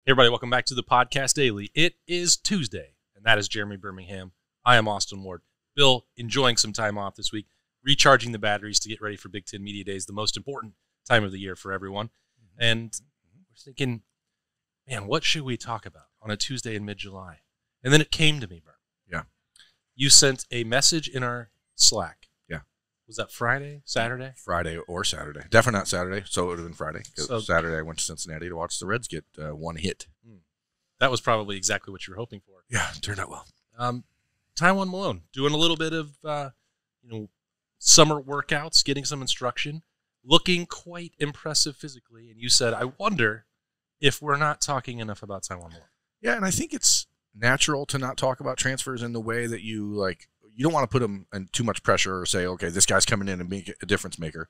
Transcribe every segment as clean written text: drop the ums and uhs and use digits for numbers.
Hey everybody, welcome back to the Podcast Daily. It is Tuesday, and that is Jeremy Birmingham. I am Austin Ward. Bill, enjoying some time off this week, recharging the batteries to get ready for Big Ten Media Days, the most important time of the year for everyone. And we're thinking, man, what should we talk about on a Tuesday in mid-July? And then it came to me, Bert. Yeah. You sent a message in our Slack. Yeah. Was that Friday, Saturday? Friday or Saturday. Definitely not Saturday, so it would have been Friday. Because So- Saturday I went to Cincinnati to watch the Reds get one hit. That was probably exactly what you were hoping for. Yeah, it turned out well. Tywone Malone doing a little bit of summer workouts, getting some instruction, looking quite impressive physically. And you said, I wonder if we're not talking enough about Tywone Malone. Yeah, and I think it's natural to not talk about transfers in the way that you don't want to put them in too much pressure or say, okay, this guy's coming in and being a difference maker.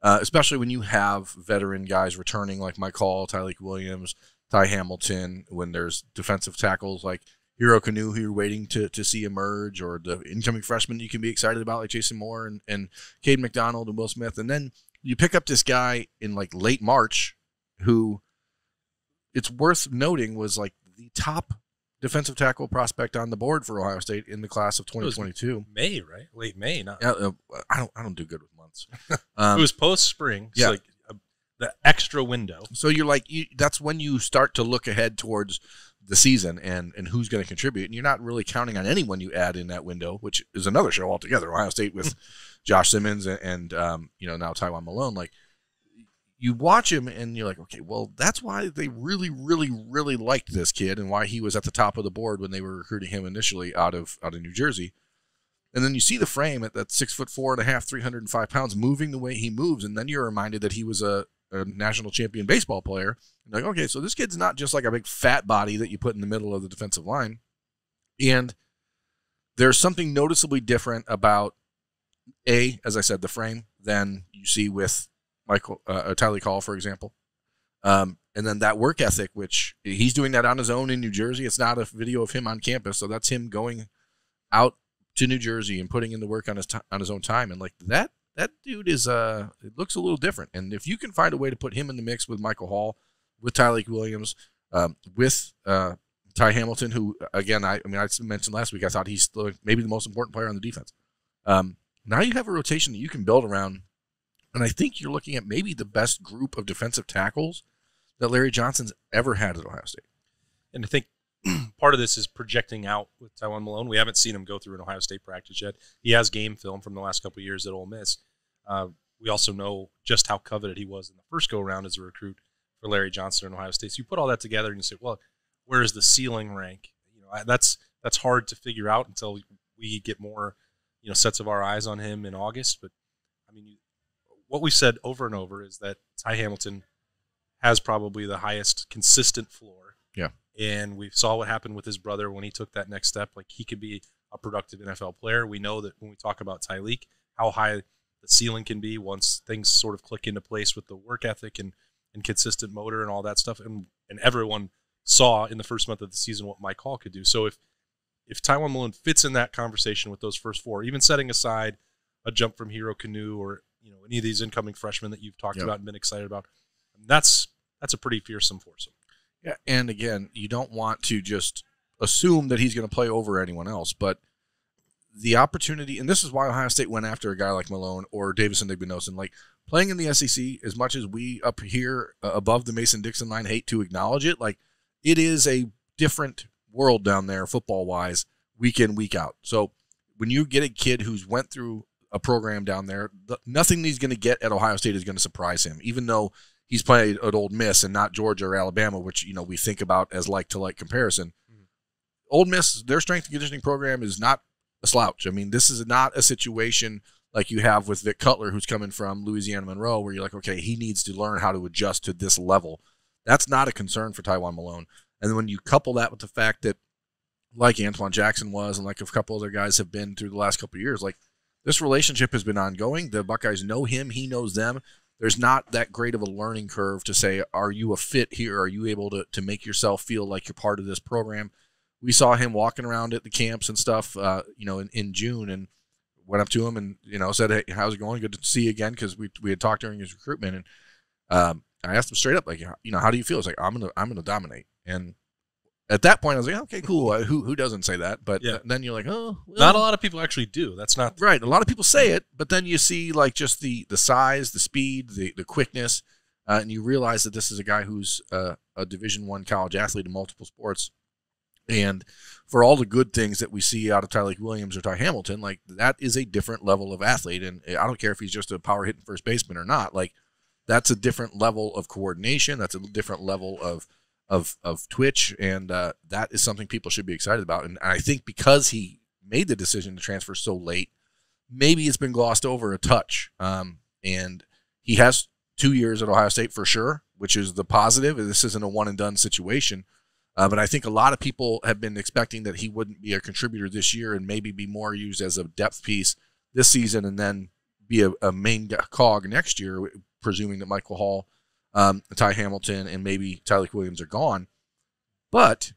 Especially when you have veteran guys returning like Mike Hall, Tyleik Williams, Ty Hamilton, when there's defensive tackles like Hero Kanu who you're waiting to see emerge, or the incoming freshmen you can be excited about like Jason Moore and Caden McDonald and Will Smith. And then you pick up this guy in like late March who, it's worth noting, was like the top defensive tackle prospect on the board for Ohio State in the class of 2022. May, right? Late May. Not. Yeah, I don't do good with months. It was post-spring. Yeah. So like the extra window. So you're like, that's when you start to look ahead towards the season and who's going to contribute. And you're not really counting on anyone you add in that window, which is another show altogether. Ohio State with Josh Simmons and now Tywone Malone. Like, you watch him and you're like, okay, well, that's why they really, really, really liked this kid and why he was at the top of the board when they were recruiting him initially out of New Jersey. And then you see the frame at that 6'4.5", 305 pounds, moving the way he moves, and then you're reminded that he was a national champion baseball player. You're like, okay, so this kid's not just like a big fat body that you put in the middle of the defensive line. And there's something noticeably different about, as I said, the frame than you see with Tyleik Hall, for example. And then that work ethic, which he's doing that on his own in New Jersey. It's not a video of him on campus, so that's him going out to New Jersey and putting in the work on his own time. And like that dude is it looks a little different. And if you can find a way to put him in the mix with Michael Hall, with Tyleik Williams, with Ty Hamilton, who again I mentioned last week, I thought he's maybe the most important player on the defense. Now you have a rotation that you can build around, and I think you're looking at maybe the best group of defensive tackles that Larry Johnson's ever had at Ohio State. And I think part of this is projecting out with Tywone Malone. We haven't seen him go through an Ohio State practice yet. He has game film from the last couple of years at Ole Miss. We also know just how coveted he was in the first go-around as a recruit for Larry Johnson in Ohio State. So you put all that together and you say, well, where is the ceiling rank? That's hard to figure out until we get more sets of our eyes on him in August. But I mean, what we said over and over is that Ty Hamilton has probably the highest consistent floor. Yeah. And we saw what happened with his brother when he took that next step. Like, he could be a productive NFL player. We know that when we talk about Tyleik, how high the ceiling can be once things sort of click into place with the work ethic and consistent motor and all that stuff. And everyone saw in the first month of the season what Mike Hall could do. So if Tywone Malone fits in that conversation with those first four, even setting aside a jump from Hero Kanu or any of these incoming freshmen that you've talked about and been excited about, that's a pretty fearsome foursome. Yeah, and again, you don't want to just assume that he's going to play over anyone else, but the opportunity, and this is why Ohio State went after a guy like Malone or Davison Igbinosun, like playing in the SEC, as much as we up here above the Mason-Dixon line hate to acknowledge it, like it is a different world down there football-wise, week in, week out. So when you get a kid who's went through a program down there, nothing he's going to get at Ohio State is going to surprise him, even though he's played at Ole Miss and not Georgia or Alabama, which we think about as like-to-like comparison. Mm-hmm. Ole Miss, their strength and conditioning program is not a slouch. I mean, this is not a situation like you have with Vic Cutler, who's coming from Louisiana Monroe, where you're like, okay, he needs to learn how to adjust to this level. That's not a concern for Tywone Malone. And then when you couple that with the fact that, like Antoine Jackson was and like a couple other guys have been through the last couple of years, like this relationship has been ongoing. The Buckeyes know him. He knows them. There's not that great of a learning curve to say, are you a fit here? Are you able to make yourself feel like you're part of this program? We saw him walking around at the camps and stuff, in June, and went up to him and, said, hey, how's it going? Good to see you again, because we had talked during his recruitment. And I asked him straight up, like, how do you feel? It's like, I'm gonna dominate. And at that point, I was like, okay, cool. Who doesn't say that? But then you're like, oh, well. Not a lot of people actually do. That's not right. A lot of people say it, but then you see like just the size, the speed, the quickness, and you realize that this is a guy who's a Division I college athlete in multiple sports. And for all the good things that we see out of Tyleik Williams or Ty Hamilton, like that is a different level of athlete. And I don't care if he's just a power hitting first baseman or not. Like that's a different level of coordination. That's a different level of twitch, and that is something people should be excited about. And I think because he made the decision to transfer so late, maybe it's been glossed over a touch. And he has 2 years at Ohio State for sure, which is the positive. This isn't a one-and-done situation. But I think a lot of people have been expecting that he wouldn't be a contributor this year and maybe be more used as a depth piece this season and then be a main cog next year, presuming that Michael Hall, Ty Hamilton, and maybe Tyleik Williams are gone. But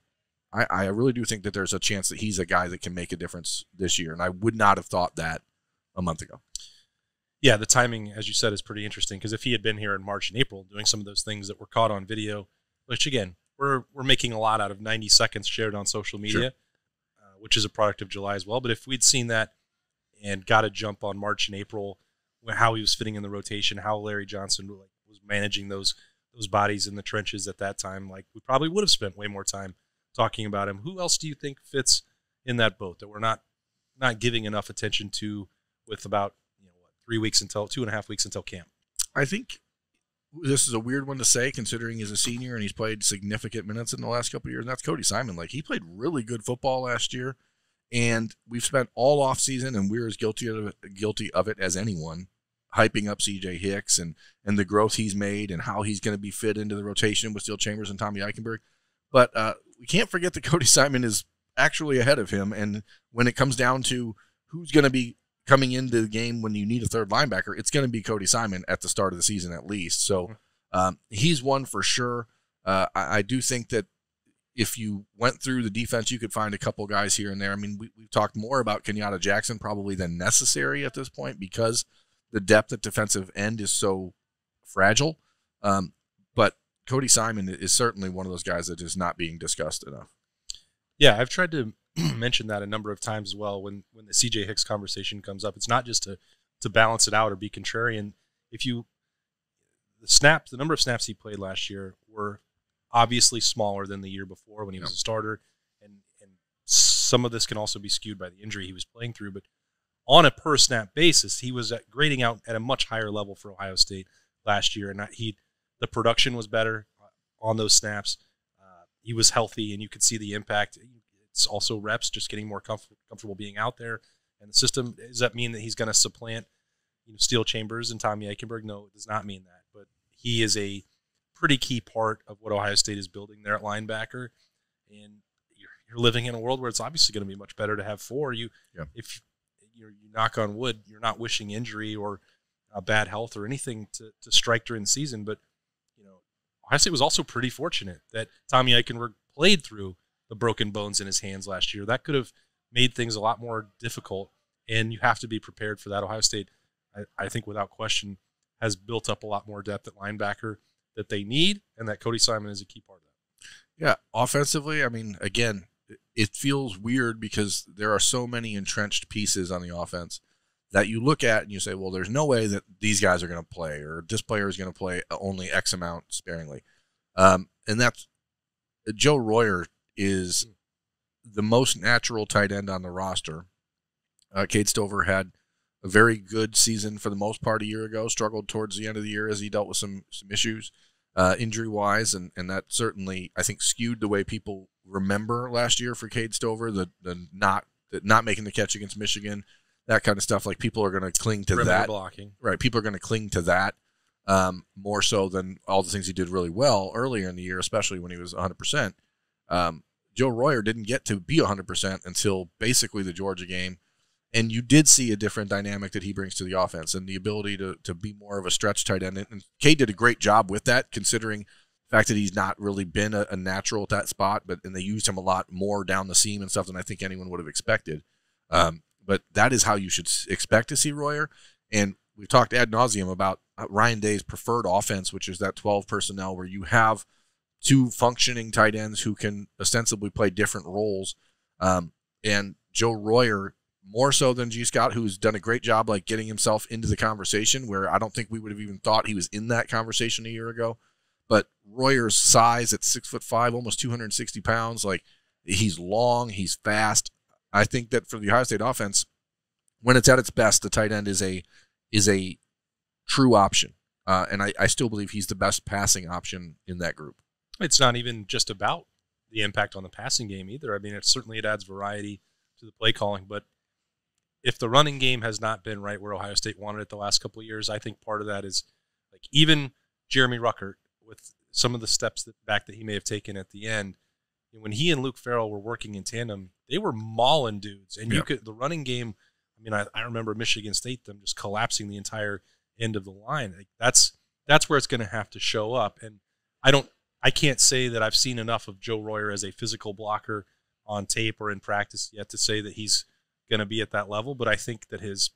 I really do think that there's a chance that he's a guy that can make a difference this year, and I would not have thought that a month ago. Yeah, the timing, as you said, is pretty interesting because if he had been here in March and April doing some of those things that were caught on video, which, again, we're making a lot out of 90 seconds shared on social media, sure. Which is a product of July as well. But if we'd seen that and got a jump on March and April, how he was fitting in the rotation, how Larry Johnson was managing those bodies in the trenches at that time, like we probably would have spent way more time talking about him. Who else do you think fits in that boat that we're not giving enough attention to with about 2.5 weeks until camp? I think this is a weird one to say considering he's a senior and he's played significant minutes in the last couple of years, and that's Cody Simon. Like he played really good football last year, and we've spent all off season, and we're as guilty of it as anyone, hyping up CJ Hicks and the growth he's made and how he's going to be fit into the rotation with Steel Chambers and Tommy Eichenberg. But we can't forget that Cody Simon is actually ahead of him. And when it comes down to who's going to be coming into the game when you need a third linebacker, it's going to be Cody Simon at the start of the season at least. So he's one for sure. I do think that if you went through the defense, you could find a couple guys here and there. I mean, we've talked more about Kenyatta Jackson probably than necessary at this point because the depth at defensive end is so fragile. But Cody Simon is certainly one of those guys that is not being discussed enough. Yeah, I've tried to mention that a number of times as well when the CJ Hicks conversation comes up. It's not just to balance it out or be contrarian. The number of snaps he played last year were obviously smaller than the year before when he was a starter, and some of this can also be skewed by the injury he was playing through, but on a per snap basis, he was grading out at a much higher level for Ohio State last year, and the production was better on those snaps. He was healthy, and you could see the impact. It's also reps, just getting more comfortable being out there. And the system, does that mean that he's going to supplant Steel Chambers and Tommy Eichenberg? No, it does not mean that. But he is a pretty key part of what Ohio State is building there at linebacker. And you're living in a world where it's obviously going to be much better to have four. If you knock on wood, you're not wishing injury or bad health or anything to strike during the season. But Ohio State was also pretty fortunate that Tommy Eichenberg played through the broken bones in his hands last year. That could have made things a lot more difficult, and you have to be prepared for that. Ohio State, I think without question, has built up a lot more depth at linebacker that they need, and that Cody Simon is a key part of that. Yeah, offensively, I mean, again, it feels weird because there are so many entrenched pieces on the offense that you look at and you say, well, there's no way that these guys are going to play or this player is going to play only X amount sparingly. And that's Joe Royer is the most natural tight end on the roster. Cade Stover had a very good season for the most part a year ago, struggled towards the end of the year as he dealt with some issues injury-wise, and that certainly, I think, skewed the way people remember last year for Cade Stover, the not making the catch against Michigan, that kind of stuff. Like, people are going to cling to that. Blocking. Right, people are going to cling to that more so than all the things he did really well earlier in the year, especially when he was 100%. Joe Royer didn't get to be 100% until basically the Georgia game, and you did see a different dynamic that he brings to the offense and the ability to be more of a stretch tight end. And Cade did a great job with that, considering the fact that he's not really been a natural at that spot, and they used him a lot more down the seam and stuff than I think anyone would have expected. But that is how you should expect to see Royer. And we've talked ad nauseum about Ryan Day's preferred offense, which is that 12 personnel where you have two functioning tight ends who can ostensibly play different roles. And Joe Royer, more so than G. Scott, who's done a great job like getting himself into the conversation, where I don't think we would have even thought he was in that conversation a year ago. But Royer's size at 6'5", almost 260 pounds, like he's long, he's fast. I think that for the Ohio State offense, when it's at its best, the tight end is a true option. And I still believe he's the best passing option in that group. It's not even just about the impact on the passing game either. I mean, it adds variety to the play calling, but if the running game has not been right where Ohio State wanted it the last couple of years, I think part of that is like even Jeremy Ruckert with some of the steps back that he may have taken at the end. When he and Luke Farrell were working in tandem, they were mauling dudes, and the running game. I mean, I remember Michigan State them just collapsing the entire end of the line. Like that's where it's going to have to show up, and I can't say that I've seen enough of Joe Royer as a physical blocker on tape or in practice yet to say that he's going to be at that level, but I think that his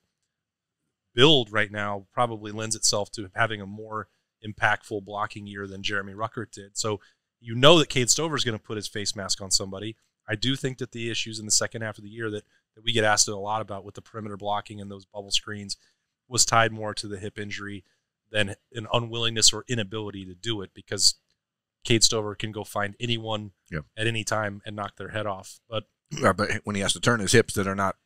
build right now probably lends itself to having a more impactful blocking year than Jeremy Ruckert did. So you know that Cade Stover is going to put his face mask on somebody. I do think that the issues in the second half of the year that we get asked a lot about with the perimeter blocking and those bubble screens was tied more to the hip injury than an unwillingness or inability to do it, because Cade Stover can go find anyone at any time and knock their head off. But when he has to turn his hips that are not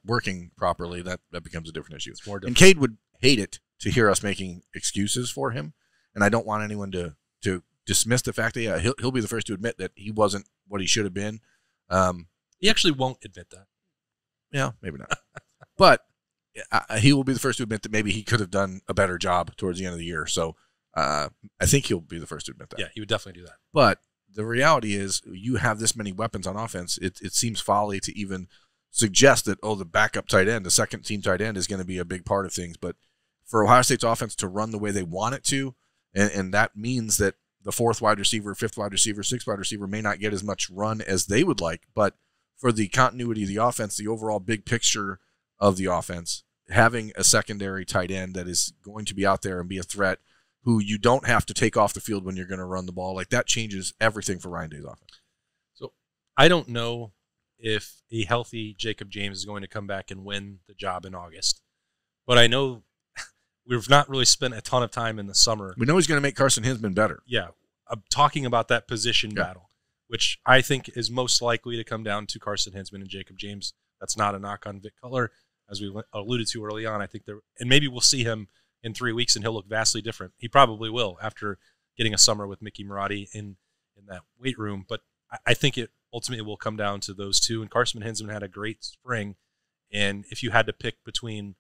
working properly, that becomes a different issue. It's more difficult. And Cade would hate it to hear us making excuses for him, and I don't want anyone to dismiss the fact that he'll be the first to admit that he wasn't what he should have been. He actually won't admit that. Yeah, maybe not. But he will be the first to admit that maybe he could have done a better job towards the end of the year. So I think he'll be the first to admit that. Yeah, he would definitely do that. But the reality is you have this many weapons on offense. It seems folly to even suggest that, the backup tight end, the second-team tight end, is going to be a big part of things. But for Ohio State's offense to run the way they want it to, and that means that the fourth wide receiver, fifth wide receiver, sixth wide receiver may not get as much run as they would like. But for the continuity of the offense, the overall big picture of the offense, having a secondary tight end that is going to be out there and be a threat, who you don't have to take off the field when you're going to run the ball, like that changes everything for Ryan Day's offense. So I don't know if a healthy Jacob James is going to come back and win the job in August, but I know we've not really spent a ton of time in the summer. We know he's going to make Carson Hinsman better. Yeah, I'm talking about that position battle, which I think is most likely to come down to Carson Hinsman and Jacob James. That's not a knock on Vic Cutler, as we alluded to early on. I think and maybe we'll see him in 3 weeks and he'll look vastly different. He probably will after getting a summer with Mickey Marotti in that weight room. But I think it ultimately will come down to those two. And Carson Hinsman had a great spring. And if you had to pick between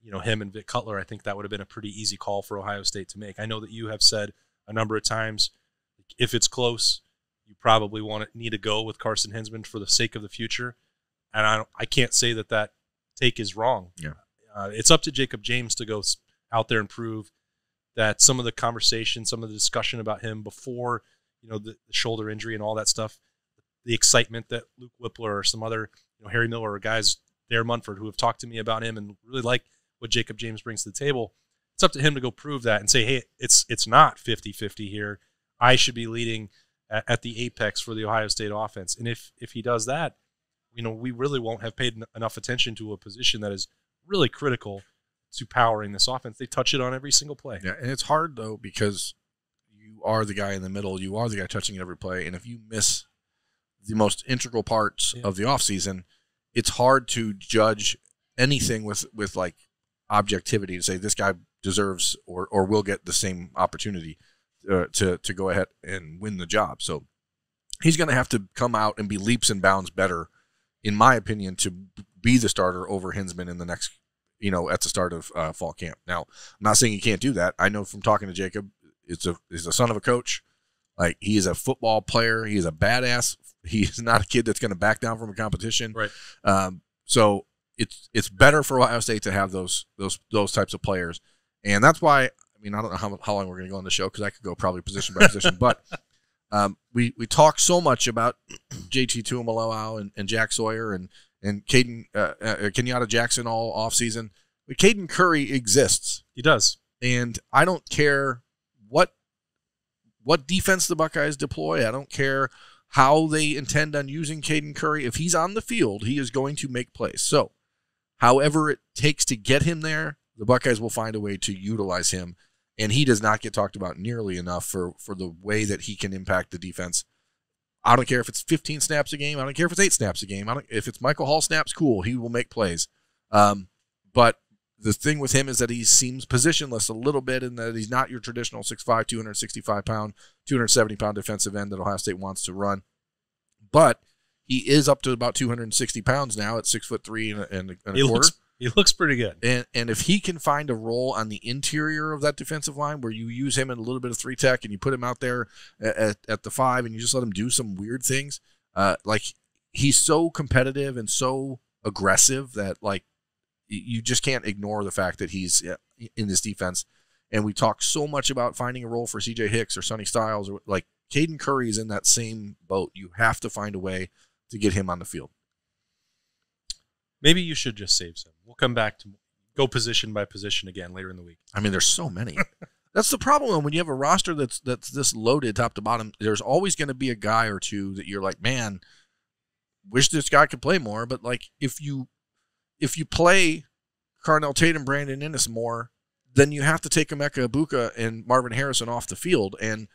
him and Vic Cutler, I think that would have been a pretty easy call for Ohio State to make. I know that you have said a number of times, if it's close, you probably need to go with Carson Hinsman for the sake of the future. And I can't say that take is wrong. Yeah, it's up to Jacob James to go out there and prove that some of the conversation, some of the discussion about him before, the shoulder injury and all that stuff, the excitement that Luke Whippler or some other, Harry Miller or guys there, Munford, who have talked to me about him and really like what Jacob James brings to the table. It's up to him to go prove that and say, hey, it's not 50-50 here. I should be leading at the apex for the Ohio State offense. And if he does that, we really won't have paid enough attention to a position that is really critical to powering this offense. They touch it on every single play. Yeah, and it's hard, though, because you are the guy in the middle. You are the guy touching every play. And if you miss the most integral parts of the offseason, it's hard to judge anything with like objectivity to say this guy deserves or will get the same opportunity to go ahead and win the job. So he's going to have to come out and be leaps and bounds better, in my opinion, to be the starter over Hinsman in the next, at the start of fall camp. Now, I'm not saying he can't do that. I know from talking to Jacob, he's a son of a coach. Like, he is a football player. He is a badass. He's not a kid that's going to back down from a competition. Right. So it's better for Ohio State to have those types of players, and that's why. I mean, I don't know how long we're going to go on the show, because I could go probably position by position, but we talk so much about JT Tuimoloau and Jack Sawyer and Caden Kenyatta Jackson all off season. But Caden Curry exists. He does, and I don't care what what defense the Buckeyes deploy. I don't care how they intend on using Caden Curry. If he's on the field, he is going to make plays. So, however it takes to get him there, the Buckeyes will find a way to utilize him. And he does not get talked about nearly enough for the way that he can impact the defense. I don't care if it's 15 snaps a game. I don't care if it's 8 snaps a game. If it's Michael Hall snaps, cool. He will make plays. But the thing with him is that he seems positionless a little bit in that he's not your traditional 6'5", 265-pound, 270-pound defensive end that Ohio State wants to run. But he is up to about 260 pounds now at 6'3" and a quarter. He looks pretty good. And if he can find a role on the interior of that defensive line where you use him in a little bit of 3-tech and you put him out there at the 5 and you just let him do some weird things, like he's so competitive and so aggressive that like you just can't ignore the fact that he's in this defense. And we talk so much about finding a role for C.J. Hicks or Sonny Styles, or like Caden Curry is in that same boat. You have to find a way to get him on the field. Maybe you should just save some. We'll come back to go position by position again later in the week. I mean, there's so many. That's the problem when you have a roster that's this loaded top to bottom. There's always going to be a guy or two that you're like, man, wish this guy could play more. But like if you play Carnell Tate and Brandon Innes more, then you have to take Emeka Ibuka and Marvin Harrison off the field. And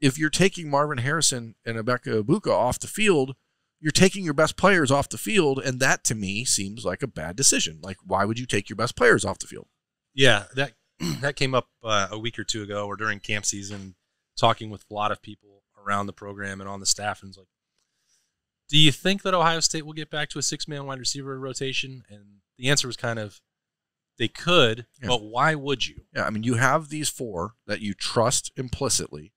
if you're taking Marvin Harrison and Emeka Ibuka off the field, you're taking your best players off the field, and that to me seems like a bad decision. Like, why would you take your best players off the field? Yeah, that came up a week or two ago or during camp season, talking with a lot of people around the program and on the staff, and it's like, do you think that Ohio State will get back to a 6-man wide receiver rotation? And the answer was kind of, they could, but why would you? Yeah, I mean, you have these 4 that you trust implicitly,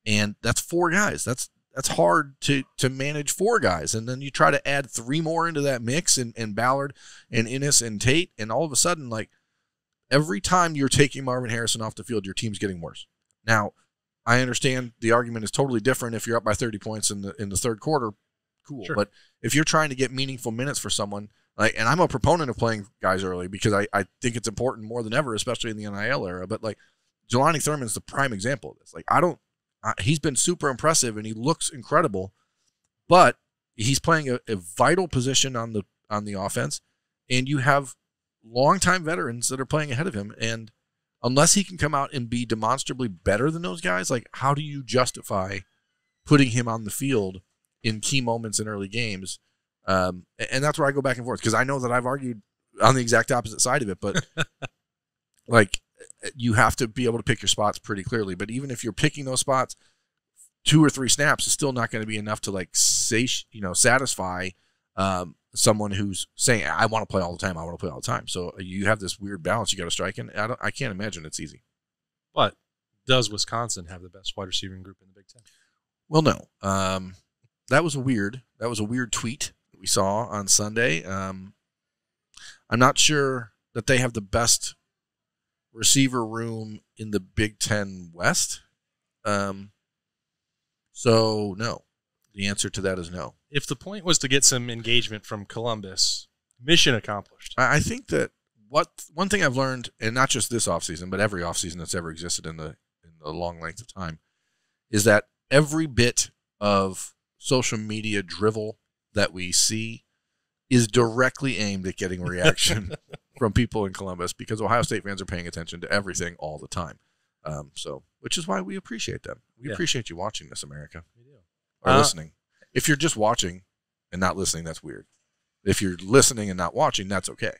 and that's 4 guys. That's hard to manage 4 guys. And then you try to add 3 more into that mix and Ballard and Innes and Tate, and all of a sudden, like, every time you're taking Marvin Harrison off the field, your team's getting worse. Now, I understand the argument is totally different if you're up by 30 points in the third quarter. Cool. Sure. But if you're trying to get meaningful minutes for someone, like, and I'm a proponent of playing guys early because I think it's important more than ever, especially in the NIL era. But like Jelani Thurman's the prime example of this. Like, he's been super impressive and he looks incredible, but he's playing a vital position on the offense, and you have longtime veterans that are playing ahead of him. And unless he can come out and be demonstrably better than those guys, like, how do you justify putting him on the field in key moments in early games? And that's where I go back and forth, because I know that I've argued on the exact opposite side of it, but like, you have to be able to pick your spots pretty clearly. But even if you're picking those spots, 2 or 3 snaps is still not going to be enough to like satisfy someone who's saying, I want to play all the time. I want to play all the time. So you have this weird balance you got to strike, and I can't imagine it's easy. But does Wisconsin have the best wide receiving group in the Big Ten? Well, no. That was a weird tweet that we saw on Sunday. I'm not sure that they have the best receiver room in the Big Ten West. So, no. The answer to that is no. If the point was to get some engagement from Columbus, mission accomplished. I think that one thing I've learned, and not just this offseason, but every offseason that's ever existed in the long length of time, is that every bit of social media drivel that we see is directly aimed at getting reaction from people in Columbus, because Ohio State fans are paying attention to everything all the time. So, which is why we appreciate them. We appreciate you watching this, America. We do. Or listening. If you're just watching and not listening, that's weird. If you're listening and not watching, that's okay.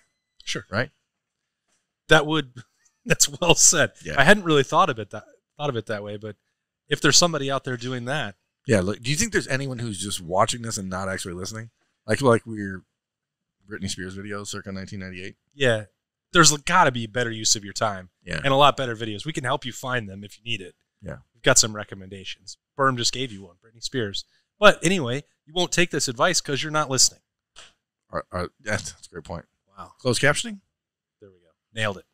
Sure. Right? That's well said. Yeah. I hadn't really thought of it that way, but if there's somebody out there doing that. Yeah. Look, do you think there's anyone who's just watching this and not actually listening? Like we're Britney Spears videos circa 1998? Yeah. There's got to be better use of your time. Yeah. And a lot better videos. We can help you find them if you need it. Yeah. We've got some recommendations. Berm just gave you one, Britney Spears. But anyway, you won't take this advice because you're not listening. That's a great point. Wow. Closed captioning? There we go. Nailed it.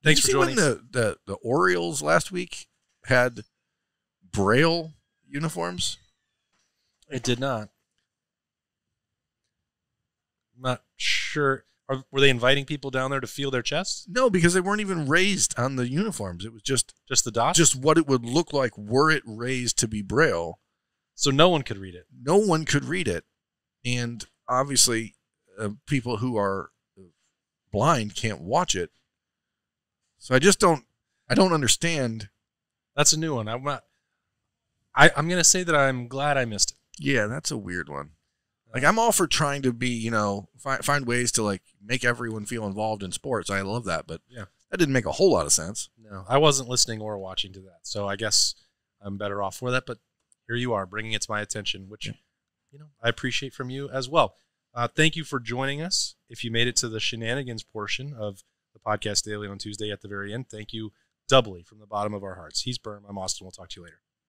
Thanks for joining us. When the Orioles last week had Braille uniforms? It did not. I'm not sure. Were they inviting people down there to feel their chests? No, because they weren't even raised on the uniforms. It was just the dots? Just what it would look like were it raised to be Braille. So no one could read it. No one could read it. And obviously, people who are blind can't watch it. So I don't understand. That's a new one. I'm going to say that I'm glad I missed it. Yeah, that's a weird one. Like, I'm all for trying to be, find ways to, like, make everyone feel involved in sports. I love that, but yeah, that didn't make a whole lot of sense. No, I wasn't listening or watching to that, so I guess I'm better off for that. But here you are, bringing it to my attention, which, I appreciate from you as well. Thank you for joining us. If you made it to the shenanigans portion of the podcast daily on Tuesday at the very end, thank you doubly from the bottom of our hearts. He's Berm. I'm Austin. We'll talk to you later.